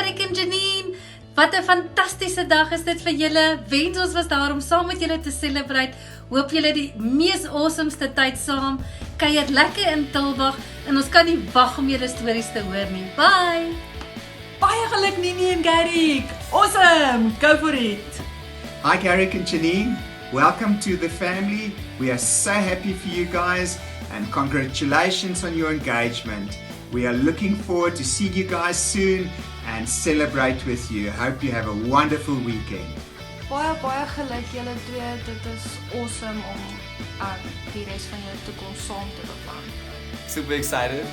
Garrick and Janine. Wat 'n fantastiese dag is dit vir julle. Wens ons was daar om saam met julle te celebrate. Hoop julle die mees awesomeste tyd saam. Kuier lekker in Tilbag en ons kan nie wag om julle stories te hoor nie. Bye. Baie geluk Nini en Garrick. Awesome. Go for it. Hi Garrick and Janine, welcome to the family. We are so happy for you guys and congratulations on your engagement. We are looking forward to seeing you guys soon and celebrate with you. Hope you have a wonderful weekend. Baie geluk julle twee. Dit is awesome om die res van julle toekoms saam te beplan. Super excited.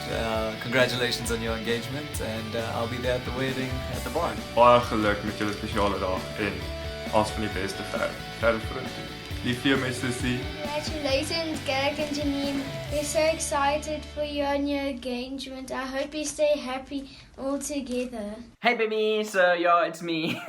Congratulations on your engagement and I'll be there at the wedding at the barn. Baie geluk met julle spesiale dag en alles van die beste verder vorentoe. Lief vir jou my sussie. Congratulations Garrick and Janine. We're so excited for you and your engagement. I hope you stay happy all together. Hey baby, so it's me.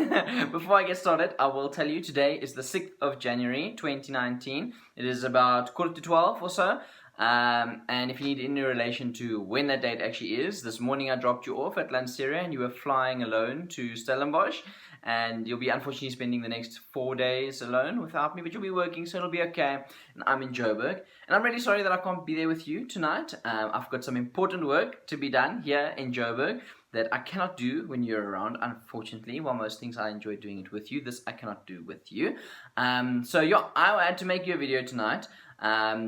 Before I get started, I will tell you today is the 6th of January 2019. It is about 11:45 or so. And if you need any relation to when that date actually is, this morning I dropped you off at Lanseria and you were flying alone to Stellenbosch. And you'll be unfortunately spending the next 4 days alone without me, but you'll be working, so it'll be okay. And I'm in Joburg. And I'm really sorry that I can't be there with you tonight. I've got some important work to be done here in Joburg that I cannot do when you're around, unfortunately. While most things I enjoy doing it with you, this I cannot do with you. I had to make you a video tonight.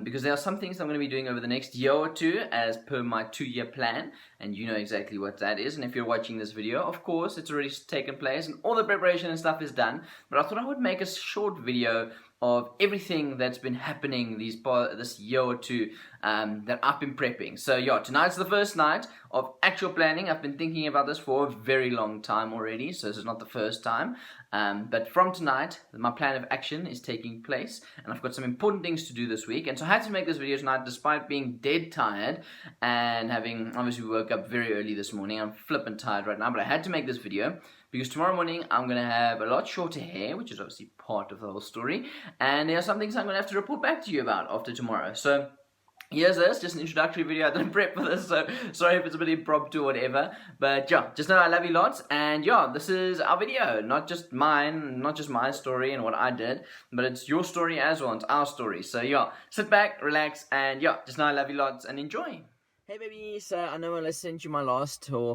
Because there are some things I'm going to be doing over the next year or two as per my 2-year plan, and you know exactly what that is. And if you're watching this video, of course it's already taken place and all the preparation and stuff is done, but I thought I would make a short video of everything that's been happening this year or two that I've been prepping. So tonight's the first night of actual planning. I've been thinking about this for a very long time already, so this is not the first time. But from tonight, my plan of action is taking place, and I've got some important things to do this week. And so I had to make this video tonight despite being dead tired and having obviously woke up very early this morning. I'm flippin' tired right now, but I had to make this video because tomorrow morning I'm going to have a lot shorter hair, which is obviously part of the whole story. And there are some things I'm going to have to report back to you about after tomorrow. So here's this, just an introductory video. I didn't prep for this, so sorry if it's a bit impromptu or whatever. But just know I love you lots. And this is our video. Not just mine, not just my story and what I did, but it's your story as well. It's our story. So sit back, relax, and just know I love you lots and enjoy. Hey baby, so I know I sent you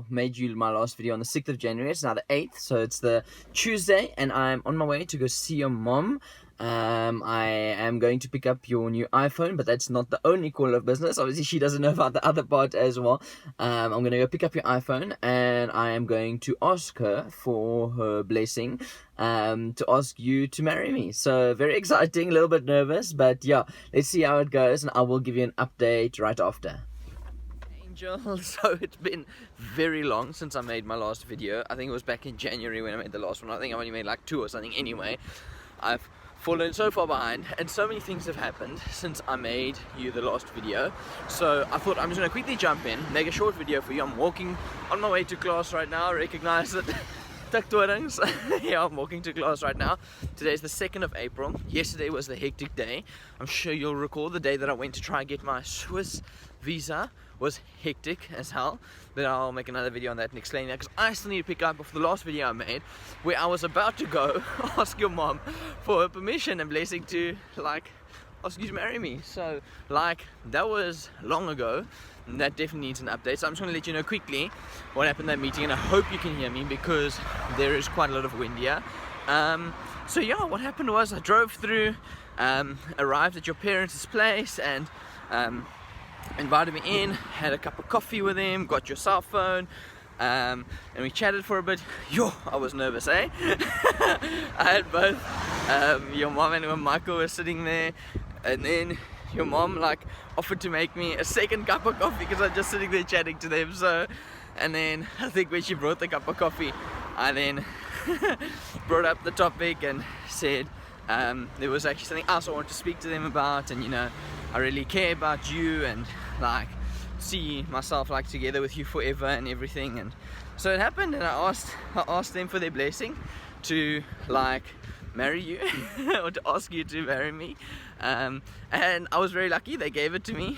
made you my last video on the 6th of January. It's now the 8th, so it's the Tuesday, and I'm on my way to go see your mom. I am going to pick up your new iPhone, but that's not the only call of business. Obviously, she doesn't know about the other part as well. I'm going to go pick up your iPhone, and I am going to ask her for her blessing, to ask you to marry me. So, very exciting, a little bit nervous, but let's see how it goes, and I will give you an update right after. So it's been very long since I made my last video. I think it was back in January when I made the last one. I think I only made like 2 or something. Anyway, I've fallen so far behind and so many things have happened since I made you the last video. So I thought I'm just going to quickly jump in, make a short video for you. I'm walking on my way to class right now. I recognize that. I'm walking to class right now. Today is the 2nd of April. Yesterday was the hectic day. I'm sure you'll recall the day that I went to try and get my Swiss visa was hectic as hell, but I'll make another video on that and explain that, because I still need to pick up off the last video I made where I was about to go ask your mom for her permission and blessing to ask you to marry me. So that was long ago, and that definitely needs an update. So I'm just going to let you know quickly what happened at that meeting, and I hope you can hear me because there is quite a lot of wind here. What happened was I drove through, arrived at your parents' place, and invited me in, had a cup of coffee with him, got your cell phone, and we chatted for a bit. I was nervous, eh? I had both your mom and Michael were sitting there, and then your mom offered to make me a second cup of coffee because I was just sitting there chatting to them. So, and then I think when she brought the cup of coffee, I then brought up the topic and said there was actually something else I wanted to speak to them about, and I really care about you and see myself together with you forever and everything. And so it happened, and I asked them for their blessing to marry you or to ask you to marry me. And I was very lucky. They gave it to me.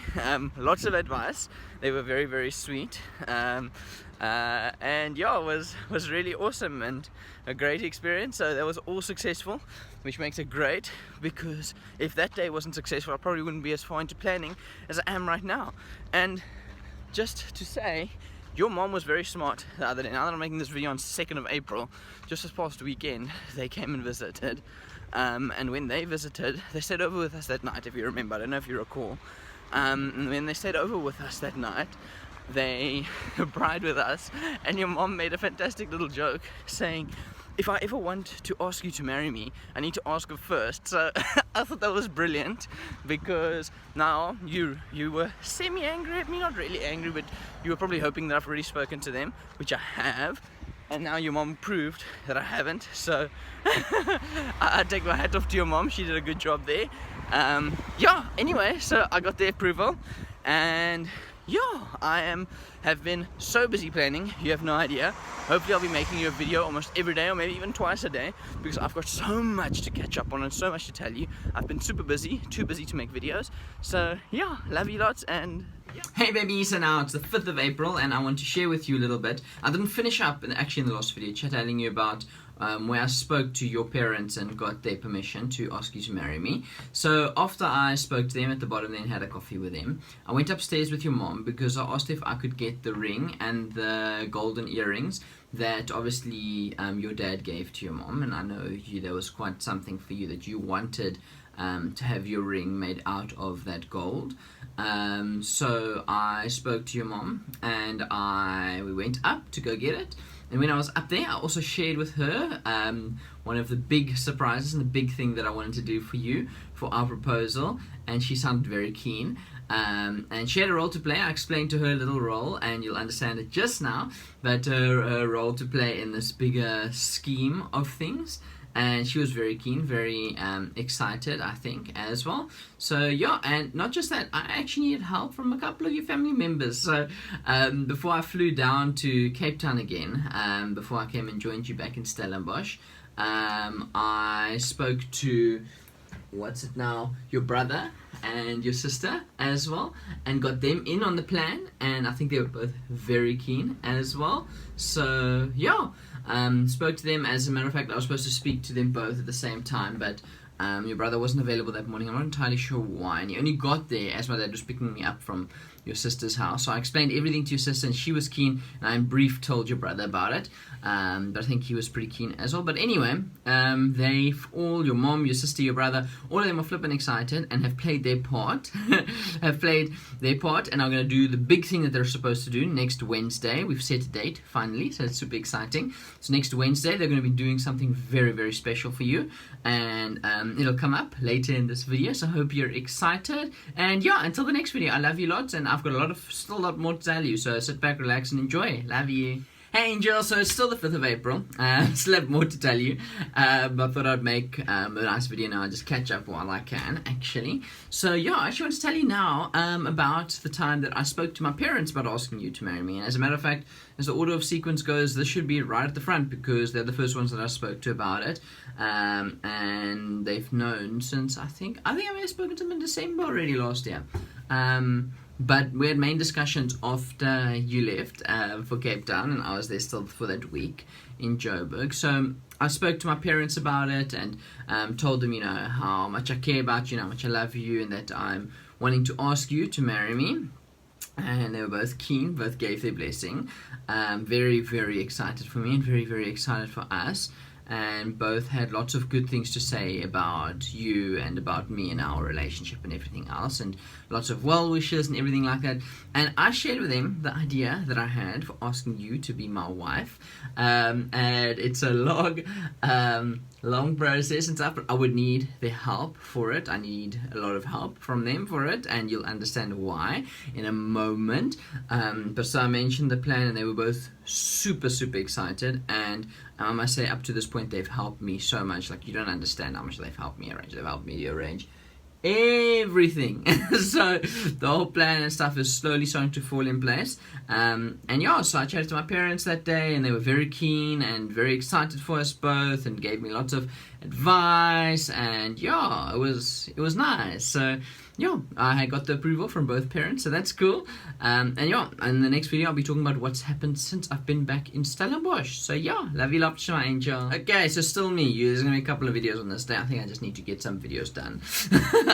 Lots of advice. They were very, very sweet. And yeah, it was really awesome and a great experience. So that was all successful, which makes it great, because if that day wasn't successful, I probably wouldn't be as far into planning as I am right now. And just to say, your mom was very smart the other day. Now that I'm making this video on 2nd of April, just this past weekend, they came and visited. And when they visited, they stayed over with us that night, if you remember. I don't know if you recall. And when they stayed over with us that night, they bride with us, and your mom made a fantastic little joke saying, if I ever want to ask you to marry me, I need to ask her first. So I thought that was brilliant, because now you were semi-angry at me, not really angry, but you were probably hoping that I've already spoken to them, which I have, and now your mom proved that I haven't. So I take my hat off to your mom. She did a good job there. Yeah, anyway, so I got the approval, and yeah, have been so busy planning, you have no idea. Hopefully I'll be making you a video almost every day, or maybe even twice a day, because I've got so much to catch up on and so much to tell you. I've been super busy, too busy to make videos. So yeah, love you lots, and yeah. Hey baby, so now it's the 5th of April, and I want to share with you a little bit. I didn't finish up in the last video telling you about where I spoke to your parents and got their permission to ask you to marry me. So after I spoke to them at the bottom, then had a coffee with them, I went upstairs with your mom, because I asked if I could get the ring and the golden earrings that obviously your dad gave to your mom. And I know there was quite something for you, that you wanted to have your ring made out of that gold. So I spoke to your mom, and we went up to go get it. And when I was up there, I also shared with her one of the big surprises and the big thing that I wanted to do for you for our proposal, and she sounded very keen. And she had a role to play. I explained to her a little role, and you'll understand it just now, but her role to play in this bigger scheme of things. And she was very keen, very excited, I think, as well. So yeah, and not just that, I actually needed help from a couple of your family members. So before I flew down to Cape Town again, before I came and joined you back in Stellenbosch, I spoke to, your brother and your sister as well, and got them in on the plan, and I think they were both very keen as well. So yeah, spoke to them. As a matter of fact, I was supposed to speak to them both at the same time, but your brother wasn't available that morning. I'm not entirely sure why, and he only got there as my dad was picking me up from your sister's house. So I explained everything to your sister, and she was keen, and I in brief told your brother about it, but I think he was pretty keen as well. But anyway, they all, your mom, your sister, your brother, all of them are flipping excited and have played their part and are going to do the big thing that they're supposed to do next Wednesday. We've set a date finally, so it's super exciting. So next Wednesday they're going to be doing something very, very special for you, and it'll come up later in this video, so I hope you're excited. And yeah, until the next video, I love you lots, and I've got still a lot more to tell you, so sit back, relax, and enjoy. Love you. Hey Angel, so it's still the 5th of April, still have more to tell you, but I thought I'd make a nice video now, just catch up while I can, actually. So yeah, I actually want to tell you now about the time that I spoke to my parents about asking you to marry me. And as a matter of fact, as the order of sequence goes, this should be right at the front, because they're the first ones that I spoke to about it, and they've known since, I think I may have spoken to them in December already last year. But we had main discussions after you left for Cape Town, and I was there still for that week in Joburg. So I spoke to my parents about it, and told them, how much I care about you, how much I love you, and that I'm wanting to ask you to marry me. And they were both keen, both gave their blessing. Very, very excited for me, and very, very excited for us. And both had lots of good things to say about you and about me and our relationship and everything else, and lots of well wishes and everything like that. And I shared with them the idea that I had for asking you to be my wife, and it's a long process and stuff, but I would need their help for it. I need a lot of help from them for it, and you'll understand why in a moment. But so I mentioned the plan, and they were both super, super excited, and I must say, up to this point, they've helped me so much. Like, you don't understand how much they've helped me arrange. They've helped me arrange everything. So the whole plan and stuff is slowly starting to fall in place. And yeah, so I chatted to my parents that day, and they were very keen and very excited for us both, and gave me lots of advice. And yeah, it was nice. So yeah, I got the approval from both parents, so that's cool. And yeah, in the next video I'll be talking about what's happened since I've been back in Stellenbosch. So yeah, love you lots, my angel. Okay, so still me. There's gonna be a couple of videos on this day. I think I just need to get some videos done.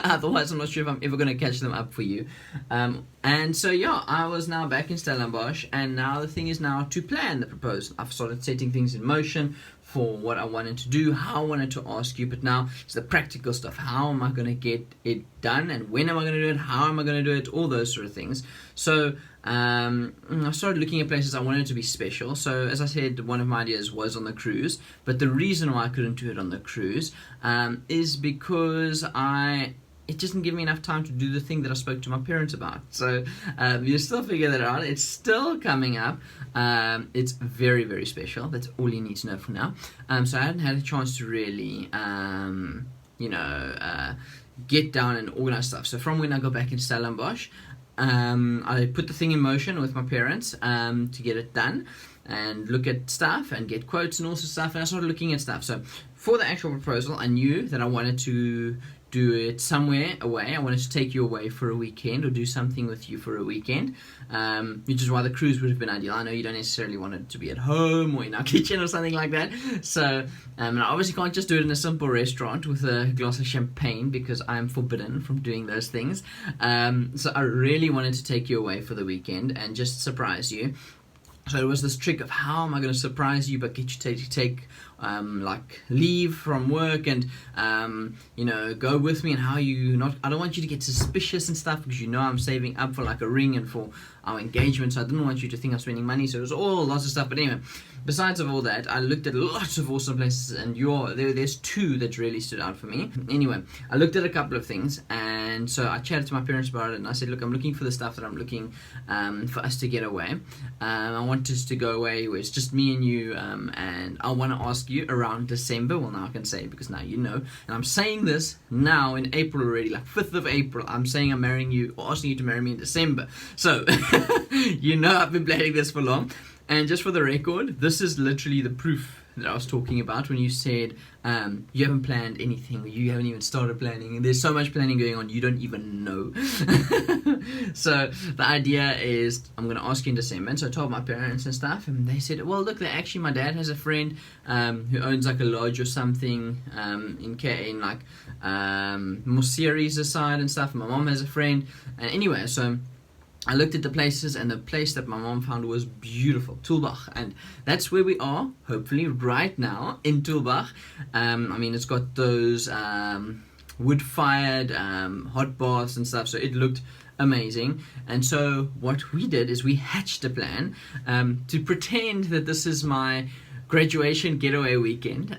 Otherwise I'm not sure if I'm ever gonna catch them up for you. And so yeah, I was now back in Stellenbosch, and now the thing is now to plan the proposal. I've started setting things in motion for what I wanted to do, how I wanted to ask you, but now it's the practical stuff. How am I going to get it done, and when am I going to do it, how am I going to do it, all those sort of things. So I started looking at places I wanted to be special. So as I said, one of my ideas was on the cruise, but the reason why I couldn't do it on the cruise is because it doesn't give me enough time to do the thing that I spoke to my parents about. So you still figure that out. It's still coming up. It's very, very special. That's all you need to know for now. So I hadn't had a chance to really, get down and organize stuff. So from when I got back in Stellenbosch, I put the thing in motion with my parents to get it done, and look at stuff and get quotes and all sorts of stuff. And I started looking at stuff. So for the actual proposal, I knew that I wanted to do it somewhere away. I wanted to take you away for a weekend, or do something with you for a weekend, which is why the cruise would have been ideal. I know you don't necessarily want it to be at home or in our kitchen or something like that. So and I obviously can't just do it in a simple restaurant with a glass of champagne, because I am forbidden from doing those things. So I really wanted to take you away for the weekend and just surprise you. So it was this trick of how am I going to surprise you but get you to take like leave from work and go with me, and how I don't want you to get suspicious and stuff, because I'm saving up for like a ring and for our engagement, so I didn't want you to think I'm spending money. So it was all lots of stuff. But anyway, besides of all that, I looked at lots of awesome places, and there's two that really stood out for me. Anyway, I looked at a couple of things, and so I chatted to my parents about it, and I said, look, I'm looking for the stuff that I'm looking for us to get away. I want us to go away where it's just me and you, and I want to ask you around December. Well, now I can say it because now you know, and I'm saying this now in April already, like 5th of April. I'm saying I'm marrying you, or asking you to marry me in December. So I've been planning this for long. And just for the record, this is literally the proof that I was talking about when you said you haven't planned anything, or you haven't even started planning, and there's so much planning going on you don't even know. So the idea is I'm going to ask you in December. And so I told my parents and stuff, and they said, well, look, actually my dad has a friend who owns like a lodge or something in like Mosiri's side and stuff, and my mom has a friend. And anyway, so I looked at the places, and the place that my mom found was beautiful, Tulbagh, and that's where we are, hopefully, right now, in Tulbagh. It's got those wood-fired hot baths and stuff, so it looked amazing. And so what we did is we hatched a plan to pretend that this is my graduation getaway weekend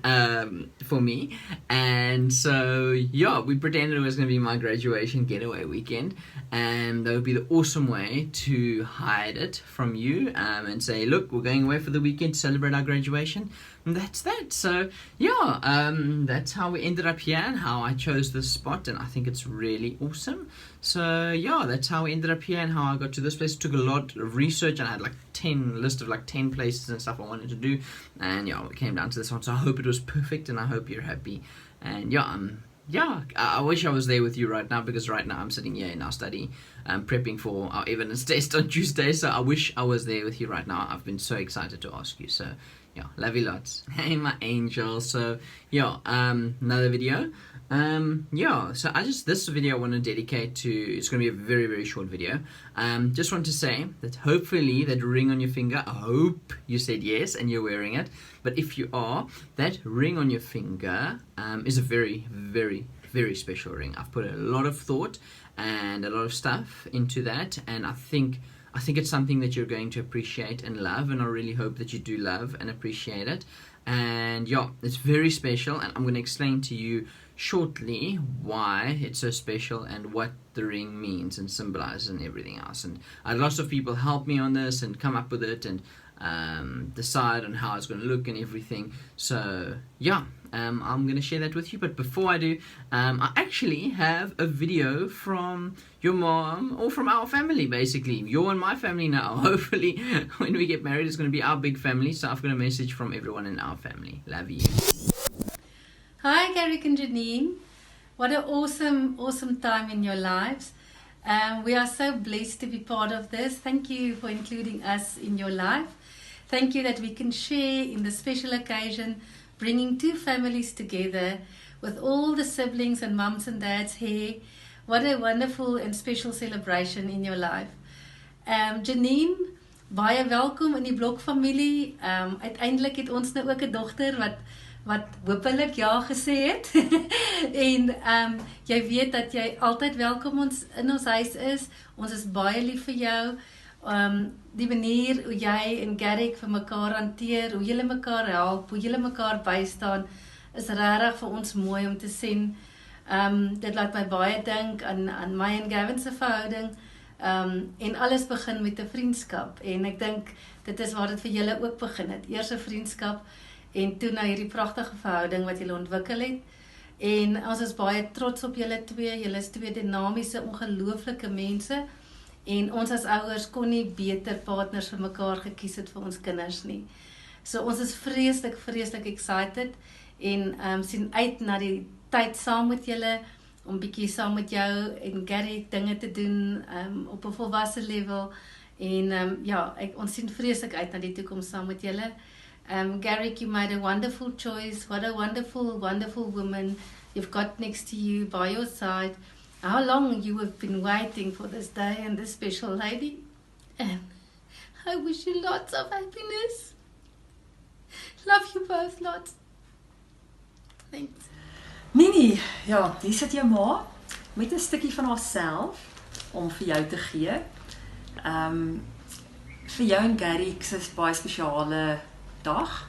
for me. And so yeah, we pretended it was going to be my graduation getaway weekend, and that would be the awesome way to hide it from you, and say, look, we're going away for the weekend to celebrate our graduation. And that's that. So yeah, that's how we ended up here, and how I chose this spot, and I think it's really awesome. So yeah, that's how we ended up here, and how I got to this place. It took a lot of research, and I had like 10 places and stuff I wanted to do, and yeah, we came down to this one. So I hope it was perfect, and I hope you're happy. And yeah, I wish I was there with you right now, because right now I'm sitting here in our study prepping for our evidence test on Tuesday. So I wish I was there with you right now. I've been so excited to ask you. So yeah, love you lots. Hey, my angel. So yeah, another video. So this video I want to dedicate to, it's going to be a very, very short video. Just want to say that hopefully that ring on your finger, I hope you said yes and you're wearing it. But if you are, that ring on your finger is a very, very, very special ring. I've put a lot of thought and a lot of stuff into that, and I think it's something that you're going to appreciate and love, and I really hope that you do love and appreciate it. And yeah, it's very special, and I'm going to explain to you shortly why it's so special and what the ring means and symbolizes and everything else. And lots of people help me on this and come up with it, and decide on how it's going to look and everything. So yeah, I'm going to share that with you. But before I do, I actually have a video from your mom, or from our family basically. Your and my family now. Hopefully when we get married it's going to be our big family. So I've got a message from everyone in our family. Love you. Hi Garrick and Janine. What an awesome time in your lives. We are so blessed to be part of this. Thank you for including us in your life. Thank you that we can share in this special occasion, bringing two families together with all the siblings and mums and dads here. What a wonderful and special celebration in your life. Janine, baie welkom in die blokfamilie. Uiteindelik het ons nou ook 'n dogter wat hopelik ja gesê het. En jy weet dat jy altyd welkom in ons huis is. Ons is baie lief vir jou. Die manier hoe jy en Garrick vir mekaar hanteer, hoe julle mekaar help, hoe julle mekaar bystaan, is regtig vir ons mooi om te sien. Dit laat my baie dink aan my en Gavin se verhouding. En alles begin met 'n vriendskap. En ek dink dit is waar dit vir julle ook begin het. Eers 'n vriendskap en toe nou hierdie pragtige verhouding wat julle ontwikkel het. En ons is baie trots op julle twee. Julle is twee dinamiese, ongelooflike mense. En ons as ouers kon nie beter partners vir mekaar gekies het vir ons kinders nie. So ons is vreeslik excited en sien uit na die tyd saam met julle, om bietjie saam met jou en Garrick dinge te doen op 'n volwasse level. En ja, ons sien vreeslik uit na die toekoms saam met julle. Garrick, you made a wonderful choice. What a wonderful woman you've got next to you by your side. How long you have been waiting for this day and this special lady. And I wish you lots of happiness. Love you both lots. Thanks. Nini, ja, hier sit jou ma met 'n stukkie van haarself om vir jou te gee. Vir jou en Garrick se baie spesiale dag.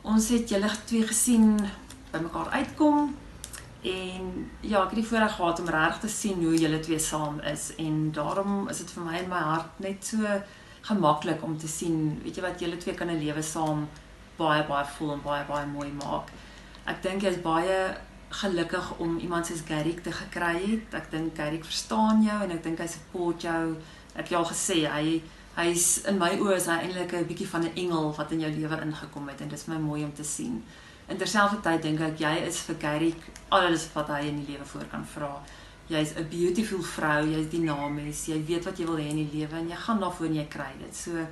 Ons het julle twee gesien by mekaar uitkom. En ja, ek het die voorreg gehad om regtig te sien hoe julle twee saam is. En daarom is dit vir my in my hart net so gemaklik om te sien, weet jy wat, julle twee kan 'n lewe saam baie vol en baie mooi maak. Ek dink jy is baie gelukkig om iemand soos Garrick te gekry het. Ek dink Garrick verstaan jou en ek dink hy support jou. Ek het al gesê, hy's in my oë is hy eintlik 'n bietjie van 'n engel wat in jou lewe ingekom het, en dit is my mooi om te sien. In terselfdertyd dink ek jy is vir Garrick alles wat hy in die lewe voor kan vra. Jy's 'n beautiful vrou, jy's dinamies, jy weet wat jy wil hê in die lewe en jy gaan daarvoor en jy kry dit. So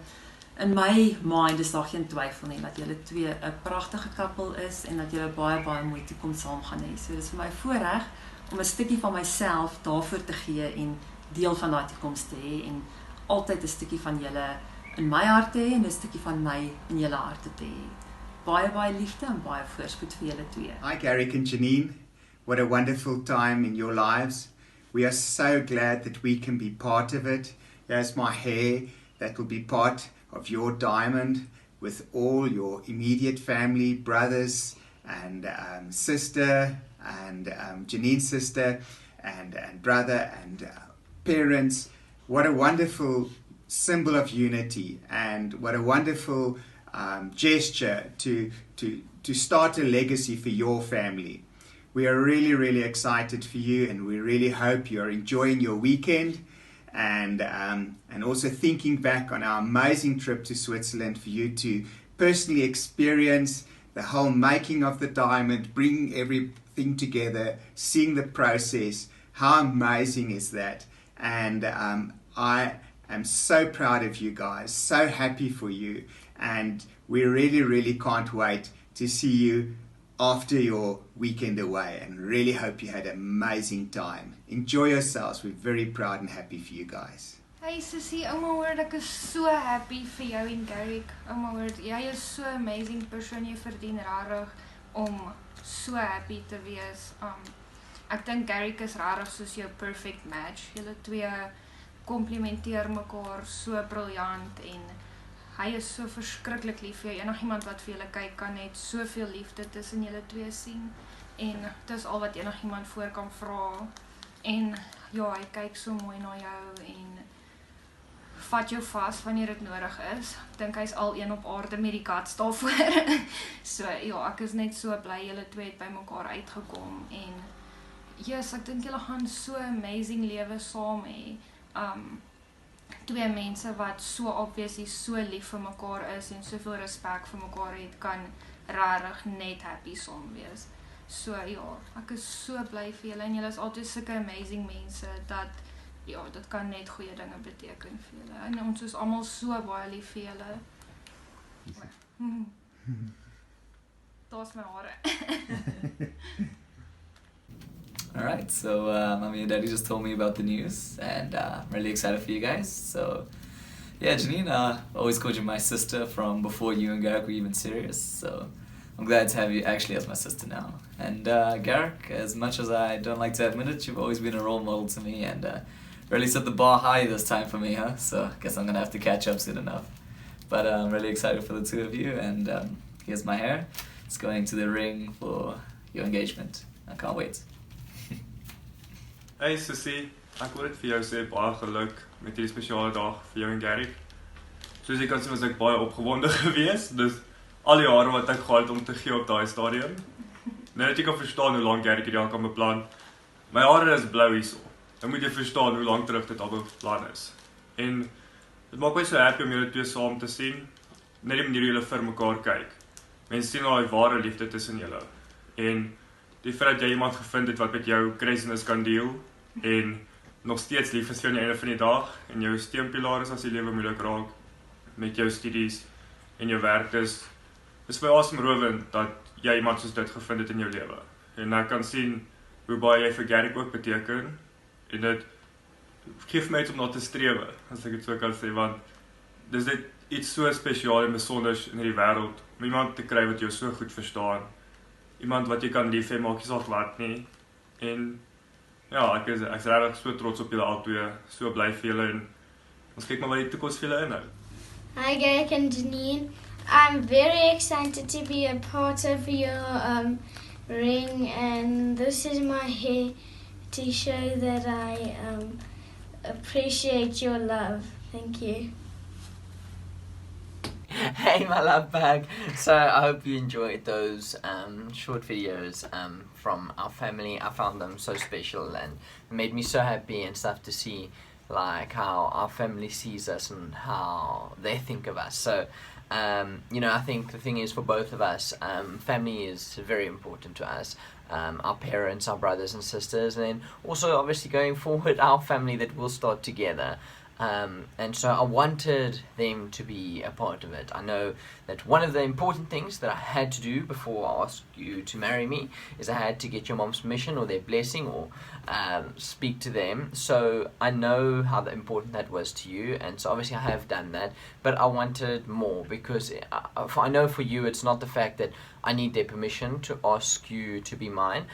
in my mind is daar geen twyfel nie dat julle twee 'n pragtige koppel is en dat julle baie mooi toekoms saam gaan hê. So dis vir my voorreg om 'n stukkie van myself daarvoor te gee en deel van daai toekoms te hê en altyd 'n stukkie van julle in my hart te hê en 'n stukkie van my in julle harte te hê. Baie liefde en baie voorspoed vir julle twee. Hi Garrick and Janine, what a wonderful time in your lives. We are so glad that we can be part of it. Here's my hair that will be part of your diamond with all your immediate family, brothers and sister and Janine's sister and brother and parents. What a wonderful symbol of unity, and what a wonderful gesture to start a legacy for your family. We are really excited for you, and we really hope you are enjoying your weekend and also thinking back on our amazing trip to Switzerland for you to personally experience the whole making of the diamond, bringing everything together, seeing the process. How amazing is that? And I am so proud of you guys, so happy for you, and we really can't wait to see you after your weekend away, and really hope you had an amazing time. Enjoy yourselves. We're very proud and happy for you guys. Hey sussie, ouma hoor ek is so happy vir jou en Garrick. Ouma hoor, jy is so amazing persoon, jy verdien regtig om so happy te wees. Ek dink Garrick is regtig soos jou perfect match. Julle twee komplimenteer mekaar so briljant en hy is so verskriklik lief vir jou. Enigiemand wat vir julle kyk kan net soveel liefde tussen julle twee sien. En dis al wat enigiemand voor kan vra. En ja, hy kyk so mooi na jou en vat jou vas wanneer dit nodig is. Ek dink hy's al een op aarde met die guts daarvoor. So ja, ek is net so bly julle twee het by mekaar uitgekom en yes, ek dink julle gaan so amazing lewe saam hê. Twee mense wat so obviously so lief vir mekaar is en soveel respek vir mekaar het, kan regtig net happy saam wees. So ja, ek is so bly vir julle en julle is altyd sulke amazing mense dat ja, dit kan net goeie dinge beteken vir julle. En ons is almal so baie lief vir julle. Daar's my hare. Alright, so Mommy and Daddy just told me about the news, and I'm really excited for you guys. So, yeah, Janine, I always called you my sister from before you and Garrick were even serious, so I'm glad to have you actually as my sister now. And Garrick, as much as I don't like to admit it, you've always been a role model to me, and really set the bar high this time for me, huh? So I guess I'm gonna have to catch up soon enough. But I'm really excited for the two of you, and here's my hair. It's going to the ring for your engagement. I can't wait. Hey Sissy, ek wil dit vir jou sê, baie geluk met hierdie spesiale dag vir jou en Garrick. Soos jy kan sien was ek baie opgewonde geweest, dus al die jare wat ek gehad om te gee op daai stadium. Nou dat jy kan verstaan hoe lang Garrick hierdie kan beplan. My hare is blou hierso. Dan moet jy verstaan hoe lank terug dit al beplan is. En dit maak my so happy om julle twee saam te sien. Net die manier hoe julle vir mekaar kyk. Mense sien al die ware liefde tussen julle. En die feit dat jy iemand gevind het wat met jou craziness kan deel en nog steeds lief is vir aan die einde van die dag en jou steunpilaar is as die lewe moeilik raak met jou studies en jou werk is vir asemrowend dat jy iemand soos dit gevind het in jou lewe. En ek kan sien hoe baie jy vir Garrick ook beteken en dit geef my iets om na te strewe, as ek dit so kan sê, want dis dit iets so spesiaal en besonders in hierdie wêreld om iemand te kry wat jou so goed verstaan. Iemand wat jy kan lief hê, maak nie saak wat nie. En ja, ek is regtig so trots op julle albei, so bly vir julle en ons kyk maar wat die toekoms vir julle inhou. Hi Garrick and Janine. I'm very excited to be a part of your ring, and this is my hair to show that I appreciate your love. Thank you. Hey my love bag. So I hope you enjoyed those short videos from our family. I found them so special and it made me so happy and stuff to see like how our family sees us and how they think of us. So you know, I think the thing is for both of us, family is very important to us. Our parents, our brothers and sisters, and then also obviously going forward our family that will start together. And so I wanted them to be a part of it. I know that one of the important things that I had to do before I asked you to marry me is I had to get your mom's permission or their blessing or speak to them. So I know how important that was to you, and so obviously I have done that, but I wanted more because I know for you it's not the fact that I need their permission to ask you to be mine.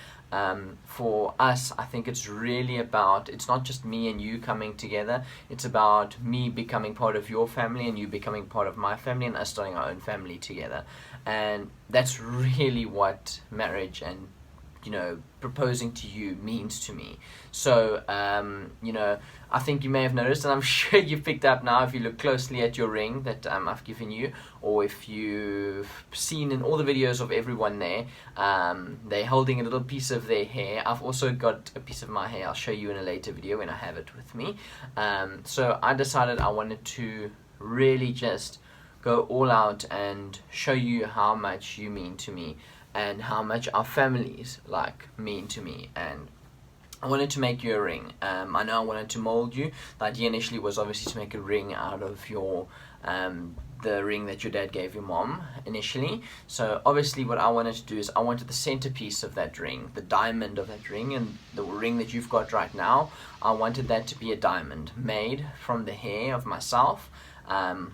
For us, I think it's really about, it's not just me and you coming together, it's about me becoming part of your family and you becoming part of my family and us starting our own family together. And that's really what marriage and, you know, proposing to you means to me. So, you know, I think you may have noticed, and I'm sure you've picked up now if you look closely at your ring that I've given you, or if you've seen in all the videos of everyone there, they're holding a little piece of their hair. I've also got a piece of my hair. I'll show you in a later video when I have it with me. So I decided I wanted to really just go all out and show you how much you mean to me and how much our families like mean to me. And I wanted to make you a ring. I know I wanted to mold you. The idea initially was obviously to make a ring out of your the ring that your dad gave your mom initially. So obviously what I wanted to do is I wanted the centerpiece of that ring, the diamond of that ring, and the ring that you've got right now, I wanted that to be a diamond made from the hair of myself,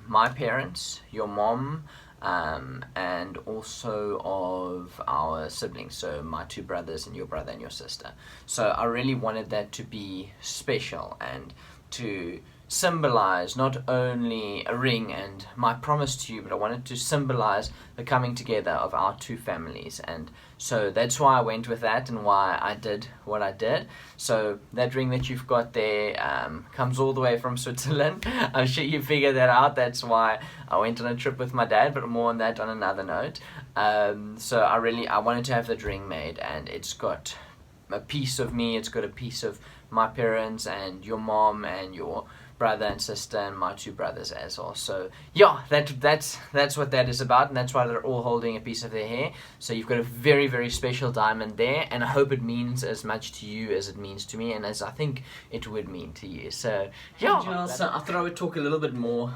my parents, your mom, and also of our siblings, so my two brothers and your brother and your sister. So I really wanted that to be special and to symbolize not only a ring and my promise to you, but I wanted to symbolize the coming together of our two families. And so that's why I went with that and why I did what I did. So that ring that you've got there comes all the way from Switzerland. I'm sure you figured that out. That's why I went on a trip with my dad, but more on that on another note. So I wanted to have that ring made, and it's got a piece of me, it's got a piece of my parents and your mom and your brother and sister and my two brothers as well. So yeah, that's what that is about, and that's why they're all holding a piece of their hair. So you've got a very, very special diamond there, and I hope it means as much to you as it means to me, and as I think it would mean to you. So yeah, so I thought I would talk a little bit more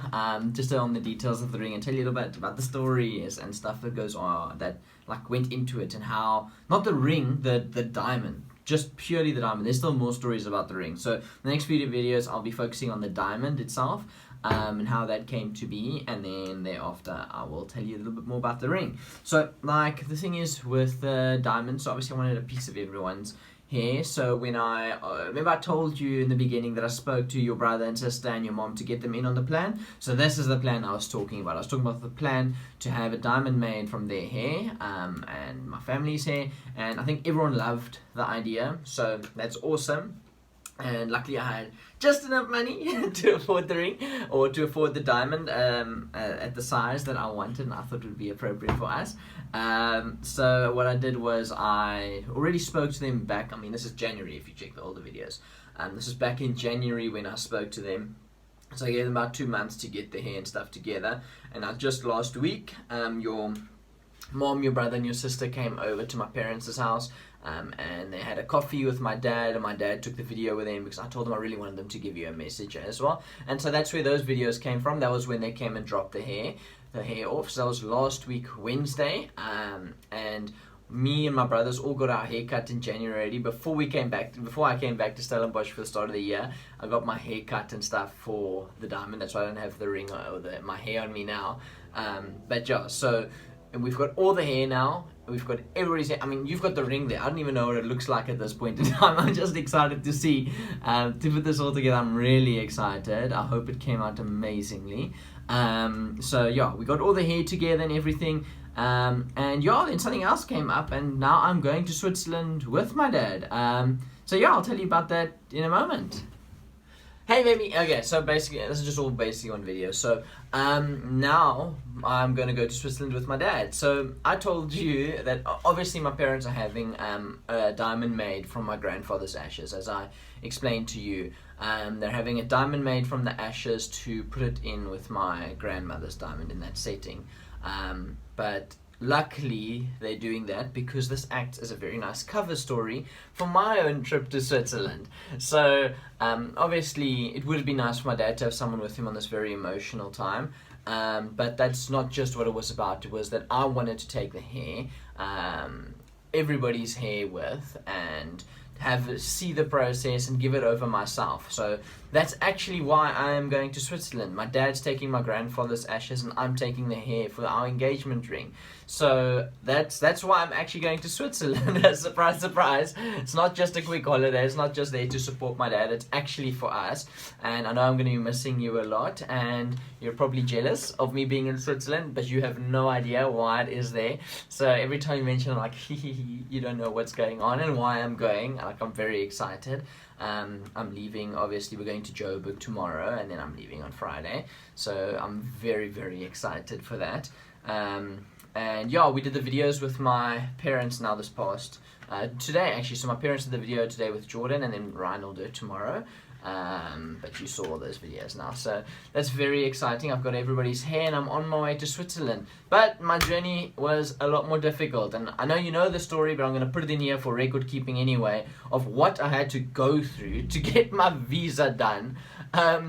just on the details of the ring and tell you a little bit about the stories and stuff that goes on, that like went into it, and how, not the ring, the diamond, just purely the diamond. There's still more stories about the ring. So the next few videos I'll be focusing on the diamond itself, and how that came to be, and then thereafter I will tell you a little bit more about the ring. So like the thing is with the diamond, so obviously I wanted a piece of everyone's hair. So when I remember I told you in the beginning that I spoke to your brother and sister and your mom to get them in on the plan. So this is the plan I was talking about. I was talking about the plan to have a diamond made from their hair and my family's hair, and I think everyone loved the idea, so that's awesome. And luckily I had just enough money to afford the ring, or to afford the diamond at the size that I wanted and I thought would be appropriate for us. So what I did was I already spoke to them back, I mean this is January if you check the older videos. This is back in January when I spoke to them. So I gave them about 2 months to get their hair and stuff together, and just last week your mom, your brother and your sister came over to my parents' house, and they had a coffee with my dad, and my dad took the video with them because I told them I really wanted them to give you a message as well. And so that's where those videos came from. That was when they came and dropped the hair off. So that was last week Wednesday, and me and my brothers all got our hair cut in January already. Before I came back to Stellenbosch for the start of the year, I got my hair cut and stuff for the diamond. That's why I don't have the ring or my hair on me now. But yeah, so, and we've got all the hair now. We've got everybody's hair. I mean, you've got the ring there. I don't even know what it looks like at this point in time. I'm just excited to see, to put this all together. I'm really excited. I hope it came out amazingly. So yeah, we got all the hair together and everything. And yeah, then something else came up, and now I'm going to Switzerland with my dad. So yeah, I'll tell you about that in a moment. Hey baby, okay, so basically, this is just all basically one video. So, now I'm going to go to Switzerland with my dad. So, I told you that obviously my parents are having a diamond made from my grandfather's ashes, as I explained to you. They're having a diamond made from the ashes to put it in with my grandmother's diamond in that setting. But luckily they're doing that because this acts as a very nice cover story for my own trip to Switzerland. So obviously it would be nice for my dad to have someone with him on this very emotional time, but that's not just what it was about. It was that I wanted to take the hair, everybody's hair with, and see the process and give it over myself. So that's actually why I am going to Switzerland. My dad's taking my grandfather's ashes and I'm taking the hair for our engagement ring. So that's why I'm actually going to Switzerland. Surprise, surprise. It's not just a quick holiday. It's not just there to support my dad. It's actually for us. And I know I'm going to be missing you a lot, and you're probably jealous of me being in Switzerland, but you have no idea why it is there. So every time you mention it, I'm like, you don't know what's going on and why I'm going. Like, I'm very excited. I'm leaving, obviously we're going to Joburg tomorrow, and then I'm leaving on Friday. So I'm very, very excited for that. And yeah, we did the videos with my parents now this past today actually. So my parents did the video today with Jordan, and then Ryan will do it tomorrow. But you saw all those videos now, so that's very exciting. I've got everybody's hair and I'm on my way to Switzerland. But my journey was a lot more difficult, and I know you know the story, but I'm going to put it in here for record keeping anyway, of what I had to go through to get my visa done.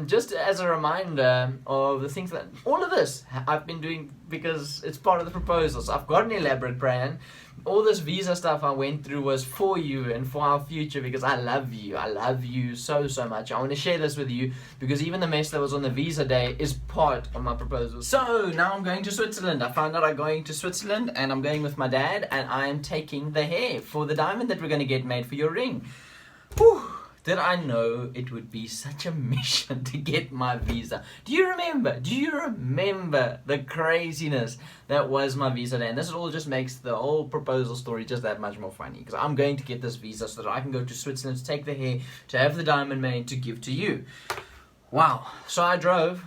Just as a reminder of the things that all of this I've been doing because it's part of the proposals. I've got an elaborate plan. All this visa stuff I went through was for you and for our future, because I love you. I love you so, so much. I want to share this with you because even the mess that was on the visa day is part of my proposal. So now I'm going to Switzerland. I found out I'm going to Switzerland, and I'm going with my dad, and I am taking the hair for the diamond that we're going to get made for your ring. Whew. did I know it would be such a mission to get my visa. Do you remember the craziness that was my visa day? And this all just makes the whole proposal story just that much more funny, because I'm going to get this visa so that I can go to Switzerland to take the hair, to have the diamond made, to give to you. Wow. So I drove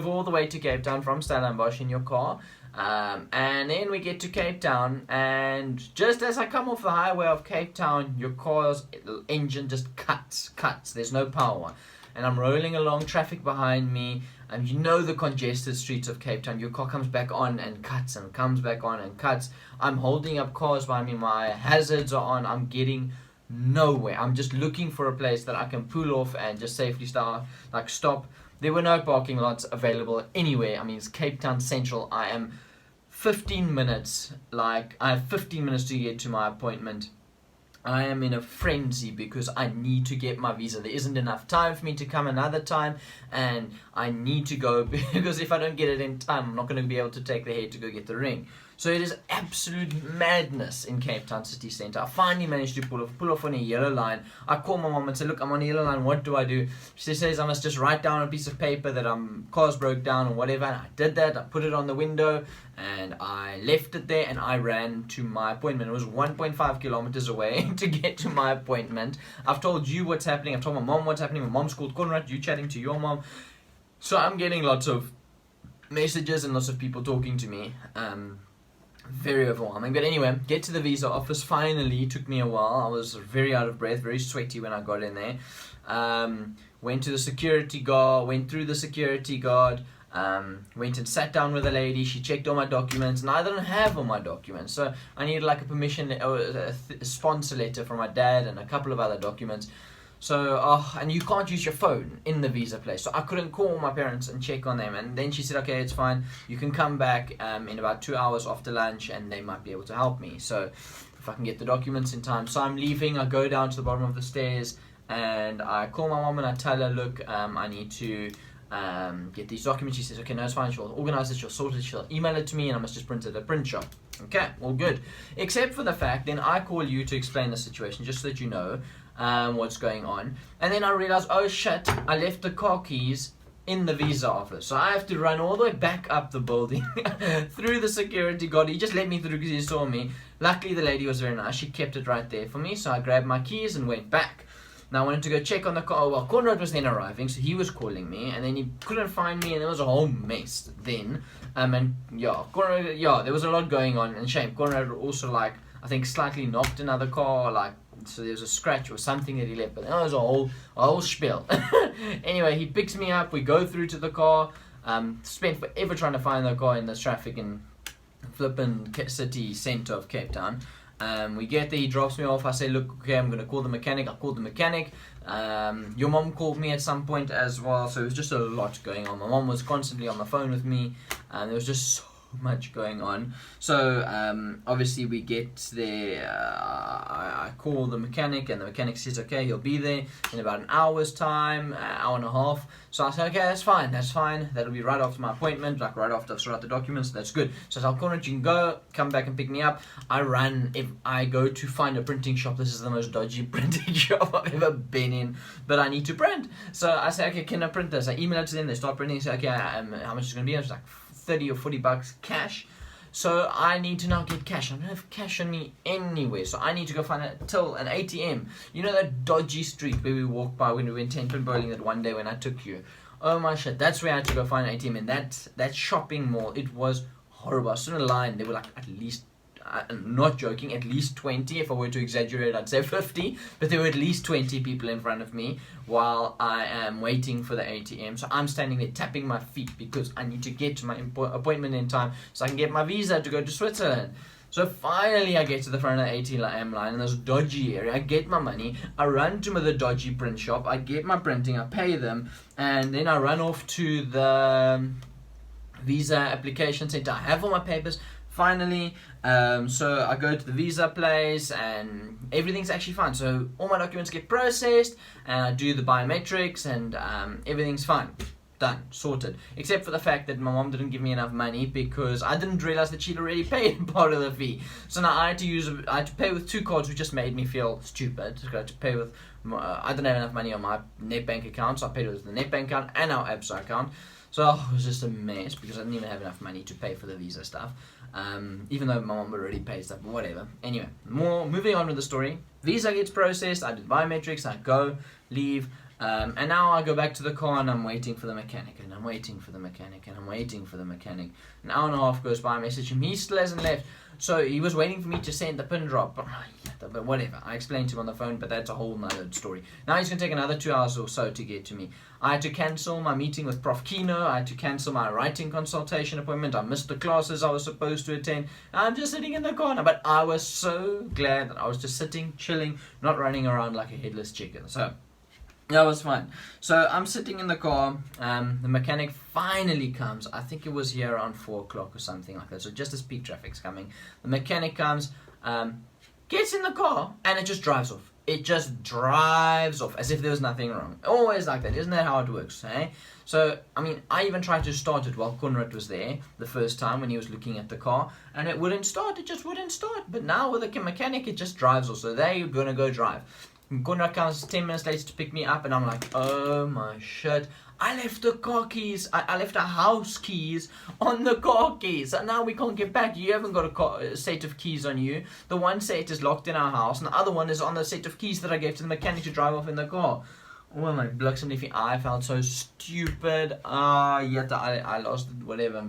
all the way to Cape Town from Stellenbosch in your car. And then we get to Cape Town, and just as I come off the highway of Cape Town, your car's engine just cuts. There's no power. And I'm rolling along, traffic behind me, and you know the congested streets of Cape Town. Your car comes back on and cuts, and comes back on and cuts. I'm holding up cars behind me, my hazards are on, I'm getting nowhere. I'm just looking for a place that I can pull off and just safely stop. There were no parking lots available anywhere. I mean, it's Cape Town Central. I am 15 minutes, I have 15 minutes to get to my appointment. I am in a frenzy because I need to get my visa. There isn't enough time for me to come another time, and I need to go because if I don't get it in time, I'm not going to be able to take the hair to go get the ring. So it is absolute madness in Cape Town city centre. I finally managed to pull off on a yellow line. I call my mom and say, look, I'm on a yellow line, what do I do? She says I must just write down a piece of paper that car's broke down or whatever. And I did that. I put it on the window and I left it there and I ran to my appointment. It was 1.5 kilometers away to get to my appointment. I've told you what's happening. I've told my mom what's happening. My mom's called Conrad, you chatting to your mom. So I'm getting lots of messages and lots of people talking to me. Very overwhelming. But anyway, get to the visa office finally. Took me a while. I was very out of breath, very sweaty when I got in there. Went to the security guard, went through the security guard, went and sat down with a lady. She checked all my documents, and I didn't have all my documents. So I needed like a permission, a sponsor letter from my dad and a couple of other documents. So, and you can't use your phone in the visa place. So I couldn't call my parents and check on them. And then she said, okay, it's fine. You can come back in about 2 hours after lunch and they might be able to help me. So if I can get the documents in time. So I'm leaving. I go down to the bottom of the stairs and I call my mom and I tell her, look, I need to get these documents. She says, okay, no, it's fine. She'll organize it. She'll sort it. She'll email it to me and I must just print it at a print shop. Okay, all good. Except for the fact, then I call you to explain the situation just so that you know what's going on. And then I realized, oh shit, I left the car keys in the visa office. So I have to run all the way back up the building through the security guard. He just let me through because he saw me. Luckily the lady was very nice. She kept it right there for me. So I grabbed my keys and went back. Now I wanted to go check on the car. Well, Conrad was then arriving, so he was calling me, and then he couldn't find me, and there was a whole mess then. And yeah, Conrad, there was a lot going on, and shame. Conrad also I think slightly knocked another car, so there was a scratch or something that he left, but that was a whole spiel. Anyway, he picks me up, we go through to the car, spent forever trying to find the car in this traffic in flippin' city centre of Cape Town. We get there, he drops me off, I say, look, okay, I'm going to call the mechanic. I called the mechanic. Your mom called me at some point as well, so it was just a lot going on. My mom was constantly on the phone with me, and there was just so much going on. So obviously we get there, I call the mechanic and the mechanic says okay, he'll be there in about an hour's time, hour and a half. So I said okay, that's fine, that'll be right after my appointment, right after I've sorted out the documents, that's good. So I said, I'll call it, you can go, come back and pick me up. I go to find a printing shop. This is the most dodgy printing shop I've ever been in, but I need to print. So I say, okay, can I print this? I email it to them, they start printing. I say, okay, how much is it going to be? It's like 30 or 40 bucks cash. So I need to now get cash. I don't have cash on me anywhere, so I need to go find an ATM. You know that dodgy street where we walked by when we went 10-pin bowling that one day when I took you? Oh my shit, that's where I had to go find an ATM. And that shopping mall, it was horrible. I stood in a line, there were like at least, I'm not joking, at least 20. If I were to exaggerate, I'd say 50. But there were at least 20 people in front of me while I am waiting for the ATM. So I'm standing there tapping my feet because I need to get to my appointment in time so I can get my visa to go to Switzerland. So finally I get to the front of the ATM line in this dodgy area. I get my money, I run to the dodgy print shop, I get my printing, I pay them, and then I run off to the visa application center. I have all my papers. Finally, so I go to the visa place and everything's actually fine. So all my documents get processed and I do the biometrics and everything's fine. done, sorted. Except for the fact that my mom didn't give me enough money because I didn't realize that she'd already paid part of the fee. So now I had to pay with 2 cards, which just made me feel stupid. I had to pay with, I didn't have enough money on my net bank account, so I paid with the net bank account and our Absa account. So it was just a mess because I didn't even have enough money to pay for the visa stuff. Even though my mom already paid stuff, but whatever. Anyway, moving on with the story. Visa gets processed, I did biometrics, I go, leave, and now I go back to the car and I'm waiting for the mechanic, and I'm waiting for the mechanic, and I'm waiting for the mechanic. An hour and a half goes by, I message him, he still hasn't left. So he was waiting for me to send the pin drop, but whatever. I explained to him on the phone, but that's a whole nother story. Now he's going to take another 2 hours or so to get to me. I had to cancel my meeting with Prof. Kino. I had to cancel my writing consultation appointment. I missed the classes I was supposed to attend. I'm just sitting in the corner, but I was so glad that I was just sitting, chilling, not running around like a headless chicken. So that was fine. So I'm sitting in the car. The mechanic finally comes. I think it was here around 4 o'clock or something like that. So just as peak traffic's coming, the mechanic comes, gets in the car, and it just drives off. It just drives off as if there was nothing wrong. Always like that. Isn't that how it works? Eh? So, I mean, I even tried to start it while Conrad was there the first time when he was looking at the car, and it wouldn't start. It just wouldn't start. But now with the mechanic, it just drives off. So they're going to go drive. Conrad comes 10 minutes later to pick me up, and I'm like, oh my shit. I left the car keys, I left the house keys on the car keys. And now we can't get back. You haven't got a set of keys on you. The one set is locked in our house, and the other one is on the set of keys that I gave to the mechanic to drive off in the car. Oh my bliksemliefie, I felt so stupid. Yet I lost it, whatever.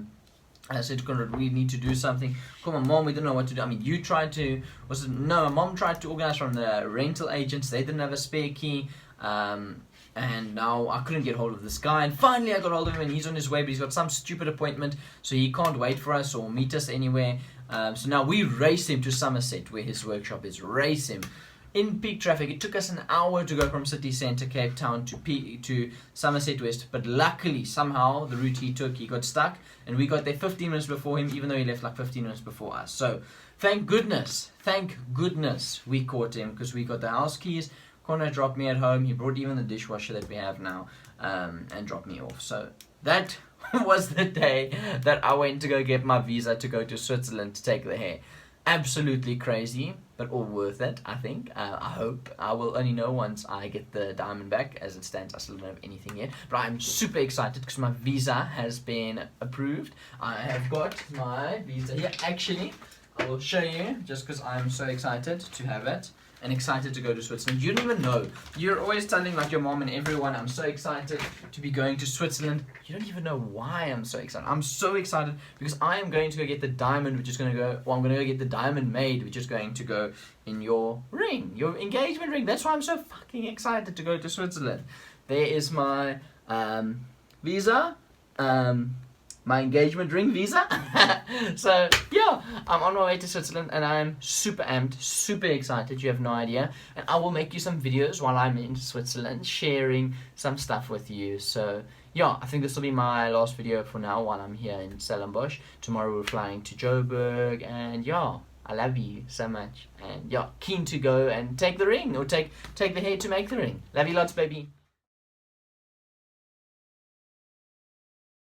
I said to Conrad, we need to do something. Come on, Mom, we don't know what to do. I mean, you tried to, no, Mom tried to organize from the rental agents. They didn't have a spare key. And now I couldn't get hold of this guy, and finally I got hold of him, and he's on his way, but he's got some stupid appointment, so he can't wait for us or meet us anywhere. So now we race him to Somerset, where his workshop is. Race him in peak traffic. It took us an hour to go from city centre Cape Town to Somerset West, but luckily somehow the route he took, he got stuck, and we got there 15 minutes before him, even though he left like 15 minutes before us. So thank goodness we caught him, because we got the house keys. Conrad dropped me at home. He brought even the dishwasher that we have now, and dropped me off. So that was the day that I went to go get my visa to go to Switzerland to take the hair. Absolutely crazy, but all worth it, I think. I hope. I will only know once I get the diamond back. As it stands, I still don't have anything yet. But I'm super excited because my visa has been approved. I have got my visa here. Actually, I will show you, just because I'm so excited to have it. And excited to go to Switzerland. You don't even know. You're always telling like your mom and everyone, I'm so excited to be going to Switzerland. You don't even know why I'm so excited. I'm so excited because I am going to go get the diamond, which is going to go, well, I'm going to go get the diamond made, which is going to go in your ring, your engagement ring. That's why I'm so fucking excited to go to Switzerland. There is my visa, my engagement ring visa. So yeah, I'm on my way to Switzerland, and I'm super amped, super excited. You have no idea. And I will make you some videos while I'm in Switzerland, sharing some stuff with you. So yeah, I think this will be my last video for now while I'm here in Stellenbosch. Tomorrow we're flying to Joburg, and yeah, I love you so much. And yeah, keen to go and take the ring, or take the hair to make the ring. Love you lots, baby.